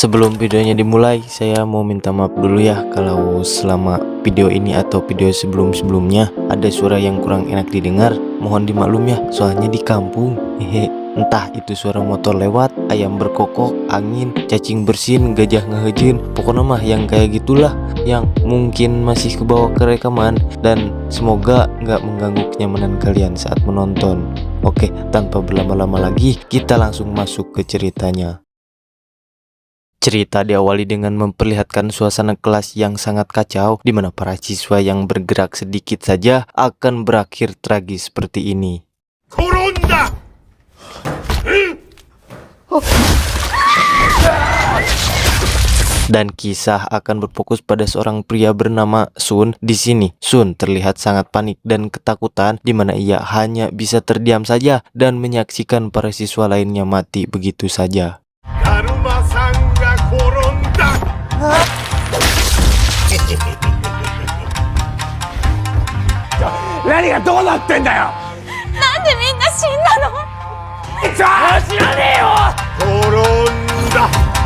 Sebelum videonya dimulai, saya mau minta maaf dulu ya kalau selama video ini atau video sebelum-sebelumnya ada suara yang kurang enak didengar. Mohon dimaklum ya, soalnya di kampung. Hehe. Entah itu suara motor lewat, ayam berkokok, angin, cacing bersin, gajah ngehejin, pokoknya mah yang kayak gitulah yang mungkin masih kebawa ke rekaman, dan semoga nggak mengganggu kenyamanan kalian saat menonton. Oke, tanpa berlama-lama lagi, kita langsung masuk ke ceritanya. Cerita diawali dengan memperlihatkan suasana kelas yang sangat kacau, di mana para siswa yang bergerak sedikit saja akan berakhir tragis seperti ini. Dan kisah akan berfokus pada seorang pria bernama Sun. Di sini, Sun terlihat sangat panik dan ketakutan, di mana ia hanya bisa terdiam saja dan menyaksikan para siswa lainnya mati begitu saja.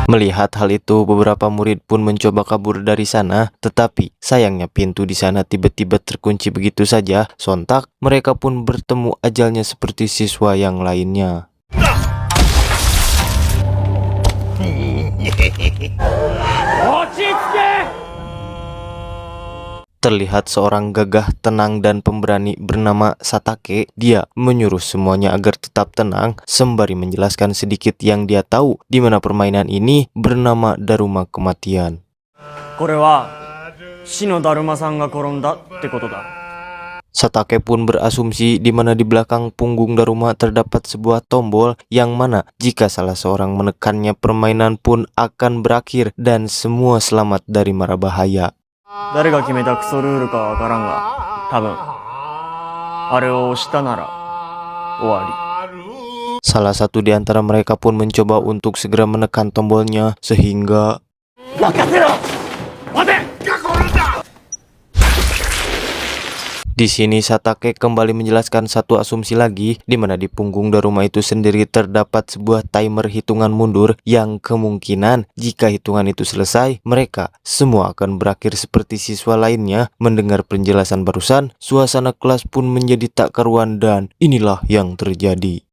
Melihat hal itu, beberapa murid pun mencoba kabur dari sana, tetapi sayangnya pintu di sana tiba-tiba terkunci begitu saja. Sontak mereka pun bertemu ajalnya seperti siswa yang lainnya. Terlihat seorang gagah, tenang, dan pemberani bernama Satake. Dia menyuruh semuanya agar tetap tenang sembari menjelaskan sedikit yang dia tahu, di mana permainan ini bernama Daruma Kematian. Satake pun berasumsi di mana di belakang punggung Daruma terdapat sebuah tombol yang mana jika salah seorang menekannya, permainan pun akan berakhir dan semua selamat dari mara bahaya. Salah satu di antara mereka pun mencoba untuk segera menekan tombolnya sehingga di sini Satake kembali menjelaskan satu asumsi lagi, di mana di punggung Daruma itu sendiri terdapat sebuah timer hitungan mundur yang kemungkinan jika hitungan itu selesai, mereka semua akan berakhir seperti siswa lainnya. Mendengar penjelasan barusan, suasana kelas pun menjadi tak karuan dan inilah yang terjadi.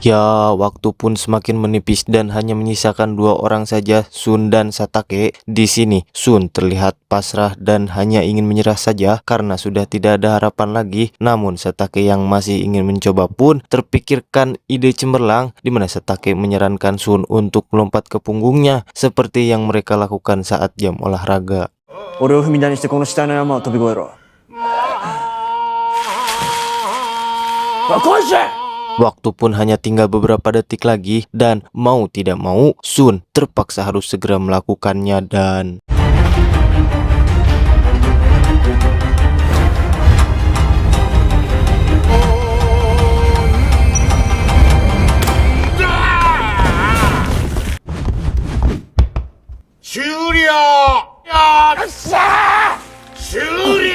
Ya, waktu pun semakin menipis dan hanya menyisakan dua orang saja, Sun dan Satake. Di sini, Sun terlihat pasrah dan hanya ingin menyerah saja karena sudah tidak ada harapan lagi. Namun Satake yang masih ingin mencoba pun terpikirkan ide cemerlang, di mana Satake menyarankan Sun untuk melompat ke punggungnya seperti yang mereka lakukan saat jam olahraga. Waktu pun hanya tinggal beberapa detik lagi dan mau tidak mau Sun terpaksa harus segera melakukannya dan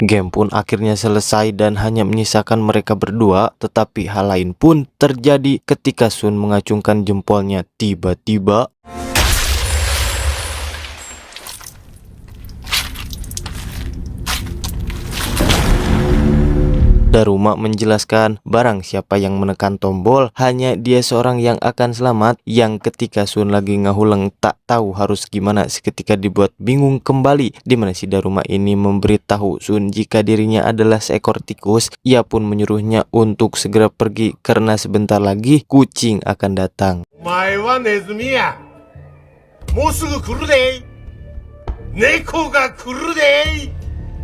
game pun akhirnya selesai dan hanya menyisakan mereka berdua. Tetapi hal lain pun terjadi ketika Sun mengacungkan jempolnya. Tiba-tiba Daruma menjelaskan barang siapa yang menekan tombol hanya dia seorang yang akan selamat, yang ketika Sun lagi ngahuleng tak tahu harus gimana, seketika dibuat bingung kembali, di mana si Daruma ini memberitahu Sun jika dirinya adalah seekor tikus. Ia pun menyuruhnya untuk segera pergi karena sebentar lagi kucing akan datang.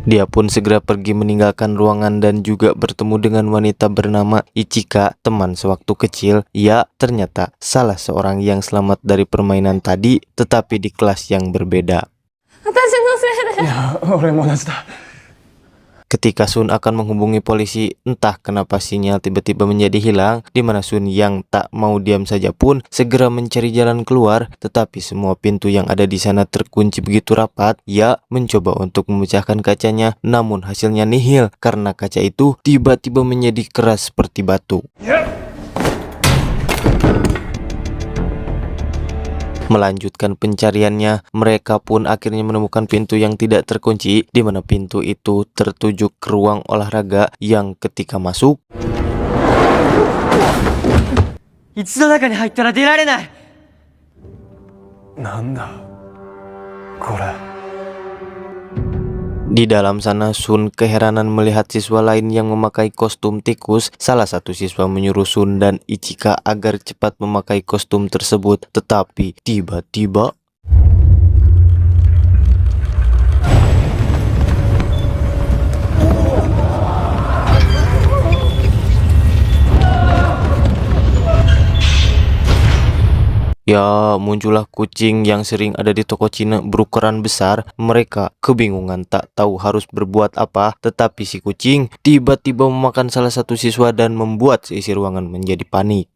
Dia pun segera pergi meninggalkan ruangan dan juga bertemu dengan wanita bernama Ichika, teman sewaktu kecil. Ia ternyata salah seorang yang selamat dari permainan tadi, tetapi di kelas yang berbeda. Ketika Sun akan menghubungi polisi, entah kenapa sinyal tiba-tiba menjadi hilang, di mana Sun yang tak mau diam saja pun segera mencari jalan keluar, tetapi semua pintu yang ada di sana terkunci begitu rapat. Ia mencoba untuk memecahkan kacanya, namun hasilnya nihil karena kaca itu tiba-tiba menjadi keras seperti batu. Melanjutkan pencariannya, mereka pun akhirnya menemukan pintu yang tidak terkunci, di mana pintu itu tertuju ke ruang olahraga yang ketika masuk, 一度中に入ったら出られない。なんだこれ。 di dalam sana Sun keheranan melihat siswa lain yang memakai kostum tikus. Salah satu siswa menyuruh Sun dan Ichika agar cepat memakai kostum tersebut, tetapi tiba-tiba ya, muncullah kucing yang sering ada di toko Cina berukuran besar. Mereka kebingungan tak tahu harus berbuat apa, tetapi si kucing tiba-tiba memakan salah satu siswa dan membuat seisi ruangan menjadi panik.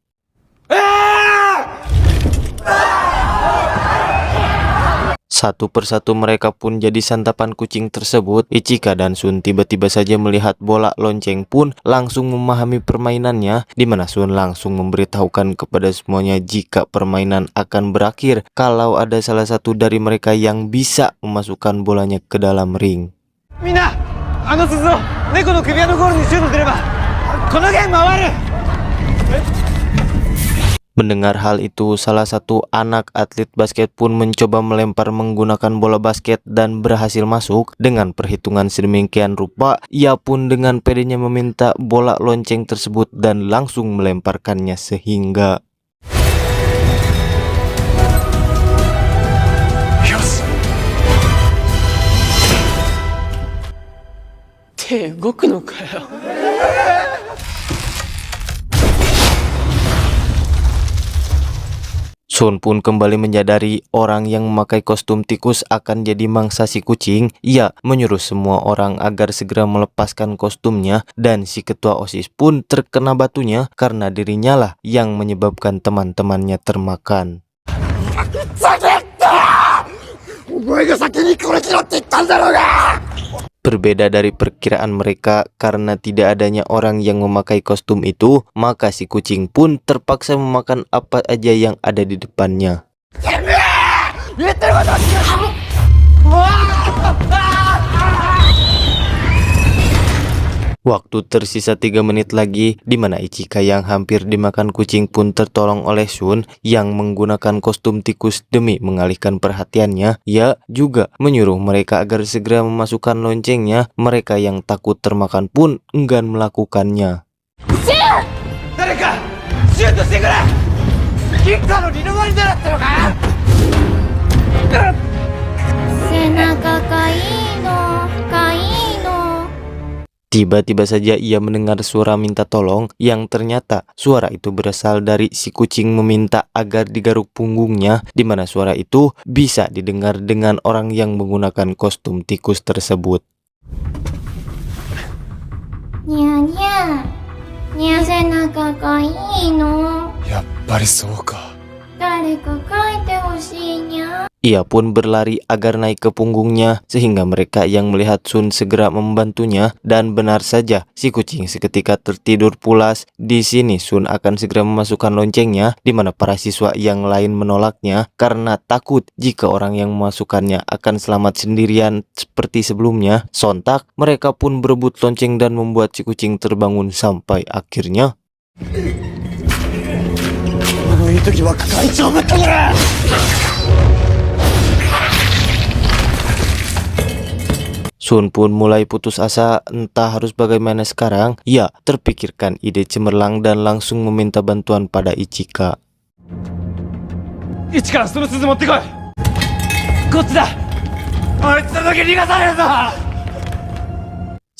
Satu persatu mereka pun jadi santapan kucing tersebut. Ichika dan Sun tiba-tiba saja melihat bola lonceng pun langsung memahami permainannya, di mana Sun langsung memberitahukan kepada semuanya jika permainan akan berakhir kalau ada salah satu dari mereka yang bisa memasukkan bolanya ke dalam ring. Mina, suzuを猫の首輪のゴールにシュートすればこのゲームは終わる。 Mendengar hal itu, salah satu anak atlet basket pun mencoba melempar menggunakan bola basket dan berhasil masuk. Dengan perhitungan sedemikian rupa, ia pun dengan pedenya meminta bola lonceng tersebut dan langsung melemparkannya sehingga よし。手動くのかよ。 Sun pun kembali menyadari orang yang memakai kostum tikus akan jadi mangsa si kucing. Ia menyuruh semua orang agar segera melepaskan kostumnya, dan si ketua OSIS pun terkena batunya karena dirinya lah yang menyebabkan teman-temannya termakan. Berbeda dari perkiraan mereka, karena tidak adanya orang yang memakai kostum itu, maka si kucing pun terpaksa memakan apa aja yang ada di depannya. Waktu tersisa 3 menit lagi, di mana Ichika yang hampir dimakan kucing pun tertolong oleh Sun yang menggunakan kostum tikus demi mengalihkan perhatiannya. Ia juga menyuruh mereka agar segera memasukkan loncengnya. Mereka yang takut termakan pun enggan melakukannya. Tiba-tiba saja ia mendengar suara minta tolong, yang ternyata suara itu berasal dari si kucing meminta agar digaruk punggungnya, di mana suara itu bisa didengar dengan orang yang menggunakan kostum tikus tersebut. Nya nya, nya senaka ga ii no. やっぱりそうか。誰か書いてほしいにゃ。 Ia pun berlari agar naik ke punggungnya, sehingga mereka yang melihat Sun segera membantunya, dan benar saja si kucing seketika tertidur pulas. Di sini Sun akan segera memasukkan loncengnya, di mana para siswa yang lain menolaknya karena takut jika orang yang memasukkannya akan selamat sendirian seperti sebelumnya. Sontak mereka pun berebut lonceng dan membuat si kucing terbangun sampai akhirnya Sun pun mulai putus asa, entah harus bagaimana sekarang. Ia terpikirkan ide cemerlang dan langsung meminta bantuan pada Ichika. Ichika, その鈴持ってこい。こっちだ。あいつらだけ逃がされるぞ。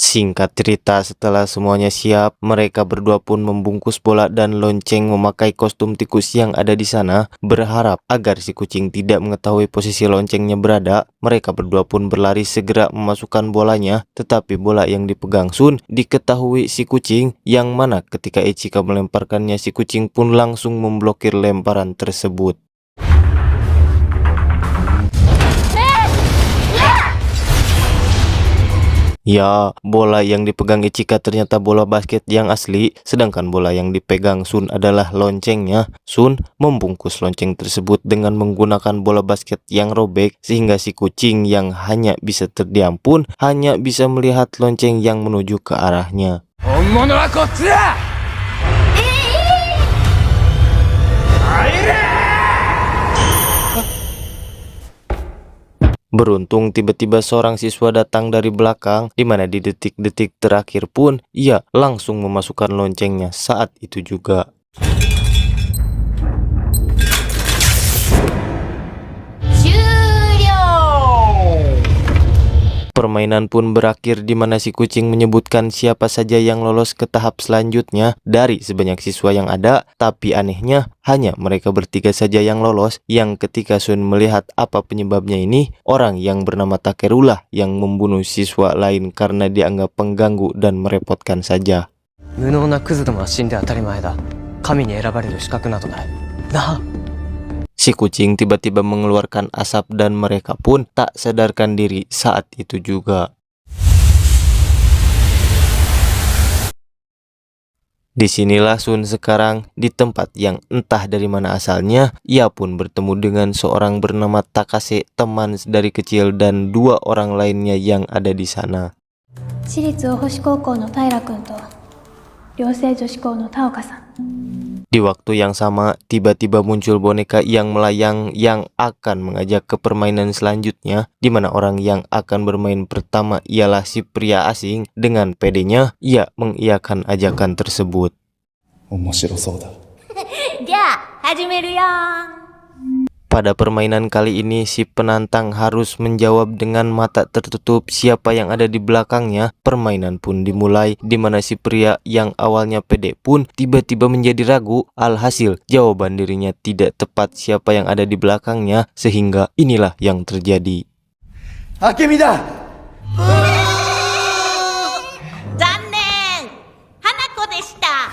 Singkat cerita, setelah semuanya siap, mereka berdua pun membungkus bola dan lonceng memakai kostum tikus yang ada di sana. Berharap agar si kucing tidak mengetahui posisi loncengnya berada, mereka berdua pun berlari segera memasukkan bolanya. Tetapi bola yang dipegang Sun diketahui si kucing, yang mana ketika Ichika melemparkannya, si kucing pun langsung memblokir lemparan tersebut. Ya, bola yang dipegang Ichika ternyata bola basket yang asli, sedangkan bola yang dipegang Sun adalah loncengnya. Sun membungkus lonceng tersebut dengan menggunakan bola basket yang robek, sehingga si kucing yang hanya bisa terdiam pun hanya bisa melihat lonceng yang menuju ke arahnya. Beruntung tiba-tiba seorang siswa datang dari belakang, di mana di detik-detik terakhir pun ia langsung memasukkan loncengnya saat itu juga. Permainan pun berakhir di mana si kucing menyebutkan siapa saja yang lolos ke tahap selanjutnya dari sebanyak siswa yang ada, tapi anehnya hanya mereka bertiga saja yang lolos, yang ketika Sun melihat apa penyebabnya ini, orang yang bernama Takeru lah yang membunuh siswa lain karena dianggap pengganggu dan merepotkan saja. 無能なクズどもは死んで当たり前だ。神に選ばれる資格などない。なあ。 Si kucing tiba-tiba mengeluarkan asap dan mereka pun tak sadarkan diri saat itu juga. Disinilah Sun sekarang di tempat yang entah dari mana asalnya. Ia pun bertemu dengan seorang bernama Takase, teman dari kecil, dan dua orang lainnya yang ada di sana. 私立大星高校の平君と寮生女子校の田岡さん。 Di waktu yang sama, tiba-tiba muncul boneka yang melayang yang akan mengajak ke permainan selanjutnya, di mana orang yang akan bermain pertama ialah si pria asing. Dengan pedenya, ia mengiyakan ajakan tersebut. 面白そうだ。じゃあ始めるよ。 Pada permainan kali ini, si penantang harus menjawab dengan mata tertutup siapa yang ada di belakangnya. Permainan pun dimulai, di mana si pria yang awalnya pede pun tiba-tiba menjadi ragu. Alhasil, jawaban dirinya tidak tepat siapa yang ada di belakangnya, sehingga inilah yang terjadi. Akemi da! 残念、花子でした。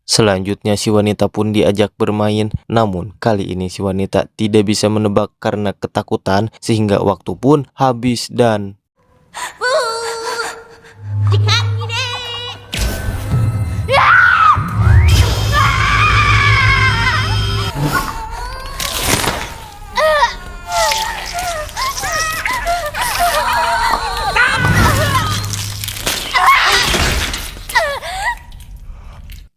Selanjutnya si wanita pun diajak bermain, namun kali ini si wanita tidak bisa menebak karena ketakutan, sehingga waktu pun habis dan 時間切れ。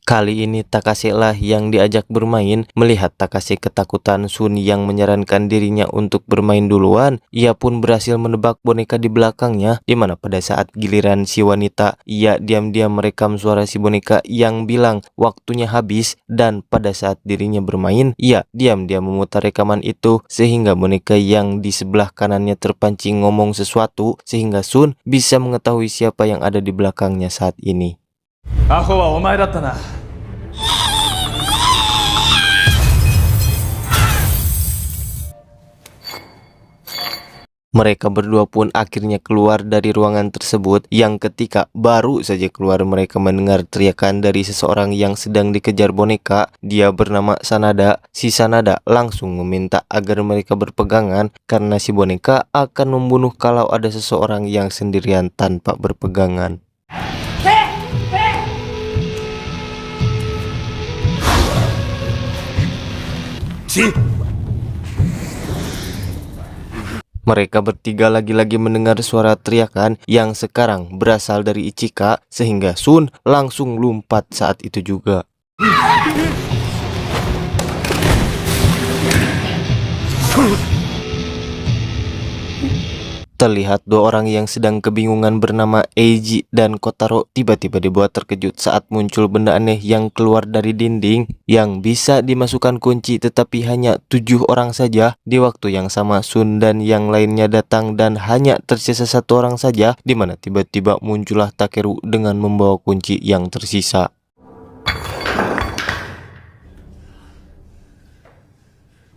Kali ini Takase lah yang diajak bermain. Melihat Takase ketakutan Sun yang menyarankan dirinya untuk bermain duluan, ia pun berhasil menebak boneka di belakangnya, di mana pada saat giliran si wanita, ia diam-diam merekam suara si boneka yang bilang waktunya habis, dan pada saat dirinya bermain, ia diam-diam memutar rekaman itu sehingga boneka yang di sebelah kanannya terpancing ngomong sesuatu, sehingga Sun bisa mengetahui siapa yang ada di belakangnya saat ini. アホはお前だったな。 Mereka berdua pun akhirnya keluar dari ruangan tersebut, yang ketika baru saja keluar mereka mendengar teriakan dari seseorang yang sedang dikejar boneka. Dia bernama Sanada. Si Sanada langsung meminta agar mereka berpegangan karena si boneka akan membunuh kalau ada seseorang yang sendirian tanpa berpegangan. Mereka bertiga lagi-lagi mendengar suara teriakan yang sekarang berasal dari Ichika, sehingga Sun langsung lompat saat itu juga. Terlihat dua orang yang sedang kebingungan bernama Eiji dan Kotaro tiba-tiba dibuat terkejut saat muncul benda aneh yang keluar dari dinding yang bisa dimasukkan kunci, tetapi hanya 7 orang saja. Di waktu yang sama Sun dan yang lainnya datang dan hanya tersisa 1 orang saja, di mana tiba-tiba muncullah Takeru dengan membawa kunci yang tersisa.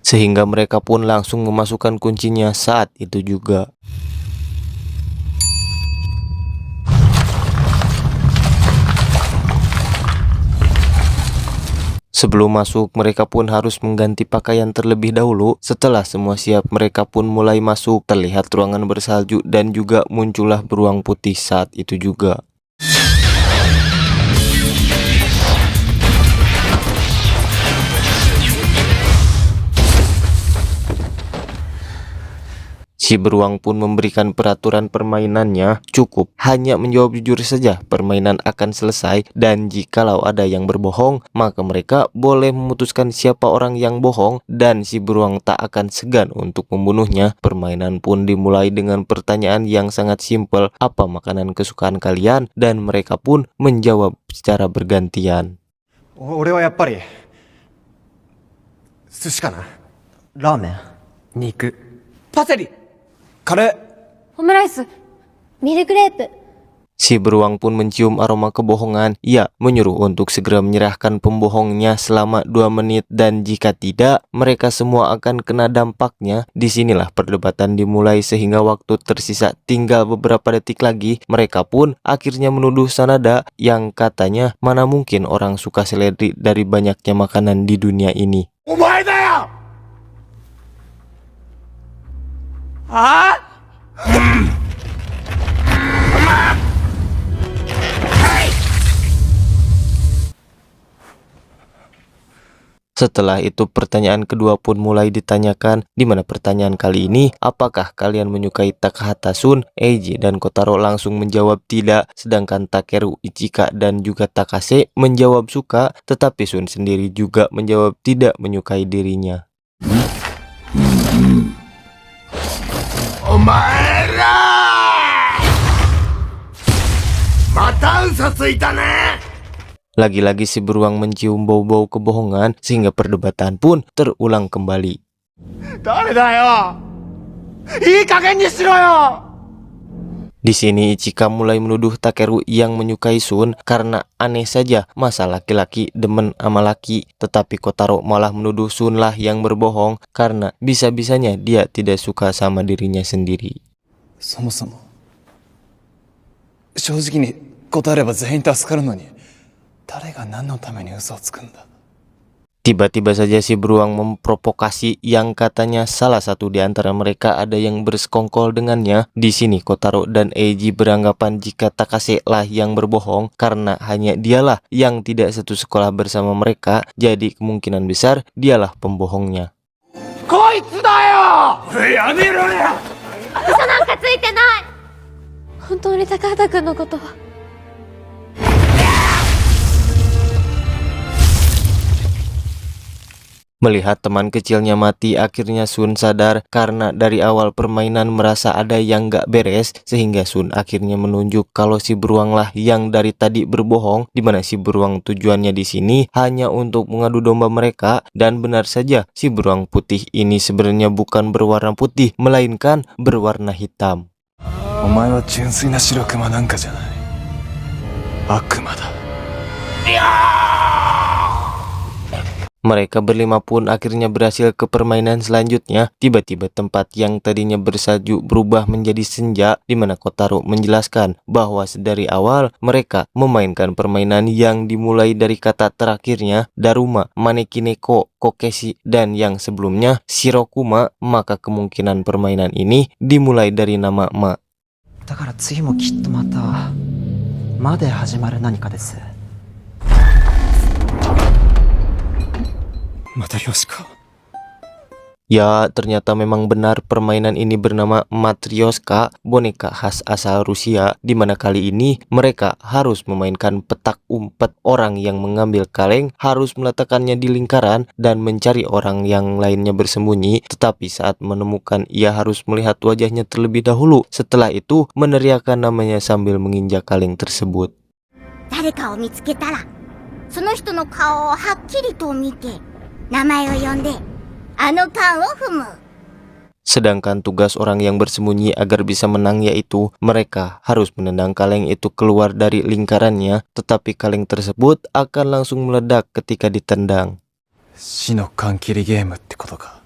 Sehingga mereka pun langsung memasukkan kuncinya saat itu juga. Sebelum masuk, mereka pun harus mengganti pakaian terlebih dahulu. Setelah semua siap, mereka pun mulai masuk. Terlihat ruangan bersalju dan juga muncullah beruang putih saat itu juga. Si beruang pun memberikan peraturan permainannya, cukup hanya menjawab jujur saja, permainan akan selesai, dan jikalau ada yang berbohong, maka mereka boleh memutuskan siapa orang yang bohong, dan si beruang tak akan segan untuk membunuhnya. Permainan pun dimulai dengan pertanyaan yang sangat simpel, apa makanan kesukaan kalian? Dan mereka pun menjawab secara bergantian. 俺はやっぱり寿司かな。ラーメン、肉、パセリ、カレー。オムライス、ミルクレープ。 Si beruang pun mencium aroma kebohongan. Ia menyuruh untuk segera menyerahkan pembohongnya selama 2 menit, dan jika tidak, mereka semua akan kena dampaknya. Disinilah perdebatan dimulai sehingga waktu tersisa tinggal beberapa detik lagi. Mereka pun akhirnya menuduh Sanada yang katanya mana mungkin orang suka seledri dari banyaknya makanan di dunia ini. お前だよ。ああ。Setelah itu pertanyaan kedua pun mulai ditanyakan, di mana pertanyaan kali ini, apakah kalian menyukai Takahata? Sun, Eiji, dan Kotaro langsung menjawab tidak, sedangkan Takeru, Ichika, dan juga Takase menjawab suka, tetapi Sun sendiri juga menjawab tidak menyukai dirinya. Omaera! Mata usa tsuita ne! Lagi-lagi si beruang mencium bau-bau kebohongan sehingga perdebatan pun terulang kembali. 誰だよ。いい加減にしろよ。 Di sini Ichika mulai menuduh Takeru yang menyukai Sun karena aneh saja masa laki-laki demen sama laki, tetapi Kotaro malah menuduh Sun lah yang berbohong karena bisa-bisanya dia tidak suka sama dirinya sendiri. そもそも正直に答えれば全員助かるのに誰が何のために嘘をつくんだ。 Tiba-tiba saja si beruang memprovokasi yang katanya salah satu di antara mereka ada yang bersekongkol dengannya. Di sini Kotaro dan Eiji beranggapan jika Takase lah yang berbohong karena hanya dialah yang tidak satu sekolah bersama mereka, jadi kemungkinan besar dialah pembohongnya. こいつだよ。やめろよ。嘘なんかついてない。本当に高畑くんのことは。 Melihat teman kecilnya mati, akhirnya Sun sadar karena dari awal permainan merasa ada yang gak beres, sehingga Sun akhirnya menunjuk kalau si beruang lah yang dari tadi berbohong, di mana si beruang tujuannya di sini hanya untuk mengadu domba mereka. Dan benar saja, si beruang putih ini sebenarnya bukan berwarna putih, melainkan berwarna hitam. お前は純粋な白熊なんかじゃない。悪魔だ。 Mereka berlima pun akhirnya berhasil ke permainan selanjutnya. Tiba-tiba tempat yang tadinya bersalju berubah menjadi senja, di mana Kotaro menjelaskan bahwa sedari awal mereka memainkan permainan yang dimulai dari kata terakhirnya Daruma, Manekineko, Kokeshi, dan yang sebelumnya Shirokuma, maka kemungkinan permainan ini dimulai dari nama Ma. だから次もきっとまた「ま」で始まる何かです。またよしか。Ya, ternyata memang benar permainan ini bernama Matryoshka, boneka khas asal Rusia, di mana kali ini mereka harus memainkan petak umpet. Orang yang mengambil kaleng harus meletakkannya di lingkaran dan mencari orang yang lainnya bersembunyi, tetapi saat menemukan ia harus melihat wajahnya terlebih dahulu. Setelah itu meneriakkan namanya sambil menginjak kaleng tersebut. 誰かを見つけたら、その人の顔をはっきりと見て、名前を呼んで、あの缶を踏む。 Sedangkan tugas orang yang bersembunyi agar bisa menang yaitu mereka harus menendang kaleng itu keluar dari lingkarannya, tetapi kaleng tersebut akan langsung meledak ketika ditendang. 死の缶切りゲームってことか。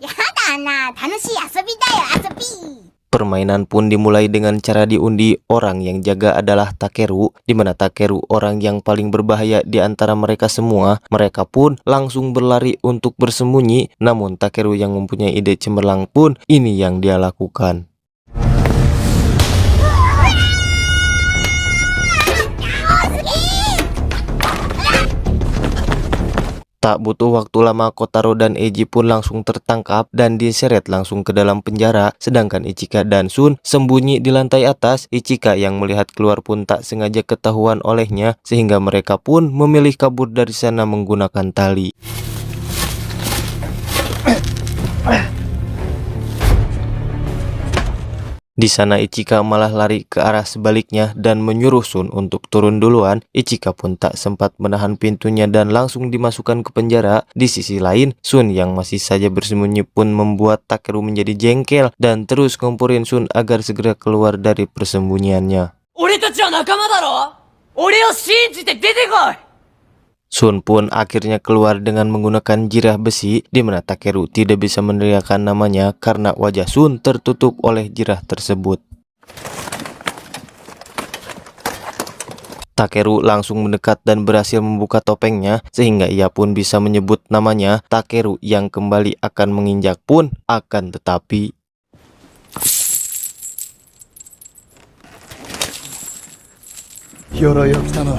やだな、楽しい遊びだよ、遊び。 Permainan pun dimulai dengan cara diundi. Orang yang jaga adalah Takeru, di mana Takeru orang yang paling berbahaya di antara mereka semua. Mereka pun langsung berlari untuk bersembunyi, namun Takeru yang mempunyai ide cemerlang pun ini yang dia lakukan. Tak butuh waktu lama, Kotaro dan Eiji pun langsung tertangkap dan diseret langsung ke dalam penjara. Sedangkan Ichika dan Shun sembunyi di lantai atas. Ichika yang melihat keluar pun tak sengaja ketahuan olehnya, sehingga mereka pun memilih kabur dari sana menggunakan tali. Di sana Ichika malah lari ke arah sebaliknya dan menyuruh Shun untuk turun duluan. Ichika pun tak sempat menahan pintunya dan langsung dimasukkan ke penjara. Di sisi lain, Shun yang masih saja bersembunyi pun membuat Takeru menjadi jengkel dan terus ngomporin Shun agar segera keluar dari persembunyiannya. Shun pun akhirnya keluar dengan menggunakan jirah besi, di mana Takeru tidak bisa meneriakkan namanya karena wajah Shun tertutup oleh jirah tersebut. Takeru langsung mendekat dan berhasil membuka topengnya, sehingga ia pun bisa menyebut namanya. Takeru yang kembali akan menginjak pun akan tetapi... 鎧を着たのは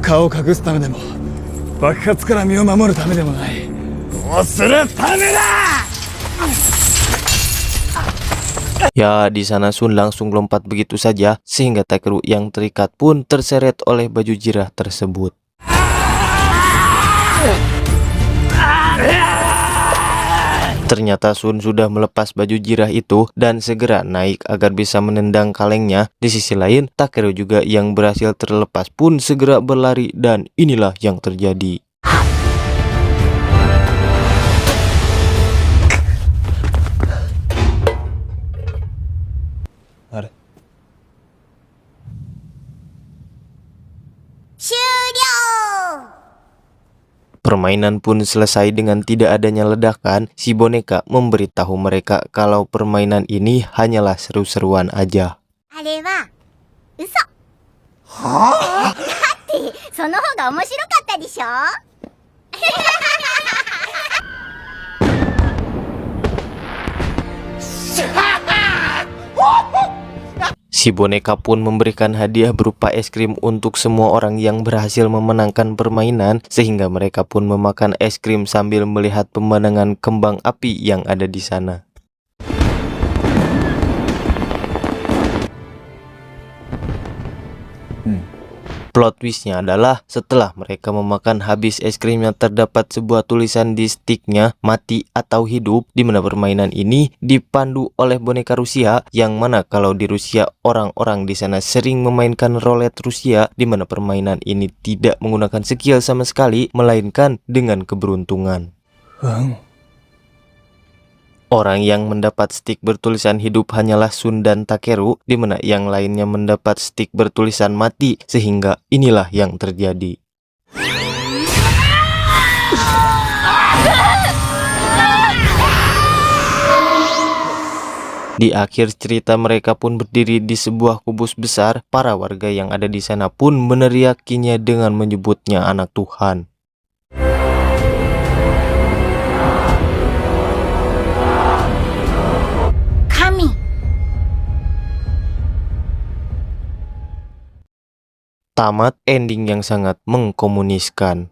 顔を隠すためでも爆発から身を守るためでもない。どうするためだ! Ya, di sana Shun langsung lompat begitu saja sehingga Takeru yang terikat pun terseret oleh baju jirah tersebut. Ternyata Shun sudah melepas baju jirah itu dan segera naik agar bisa menendang kalengnya. Di sisi lain, Takeru juga yang berhasil terlepas pun segera berlari dan inilah yang terjadi. Permainan pun selesai dengan tidak adanya ledakan. Si boneka memberitahu mereka kalau permainan ini hanyalah seru-seruan aja. あれは嘘。はあ？だってその方が面白かったでしょ。Si boneka pun memberikan hadiah berupa es krim untuk semua orang yang berhasil memenangkan permainan, sehingga mereka pun memakan es krim sambil melihat pemandangan kembang api yang ada di sana. Plot twistnya adalah setelah mereka memakan habis es krimnya terdapat sebuah tulisan di sticknya, mati atau hidup, di mana permainan ini dipandu oleh boneka Rusia, yang mana kalau di Rusia orang-orang di sana sering memainkan roulette Rusia, di mana permainan ini tidak menggunakan skill sama sekali melainkan dengan keberuntungan. Orang yang mendapat stick bertulisan hidup hanyalah Shun dan Takeru, di mana yang lainnya mendapat stick bertulisan mati, sehingga inilah yang terjadi. Di akhir cerita mereka pun berdiri di sebuah kubus besar. Para warga yang ada di sana pun meneriakinya dengan menyebutnya anak Tuhan. Tamat ending yang sangat mengkomuniskan.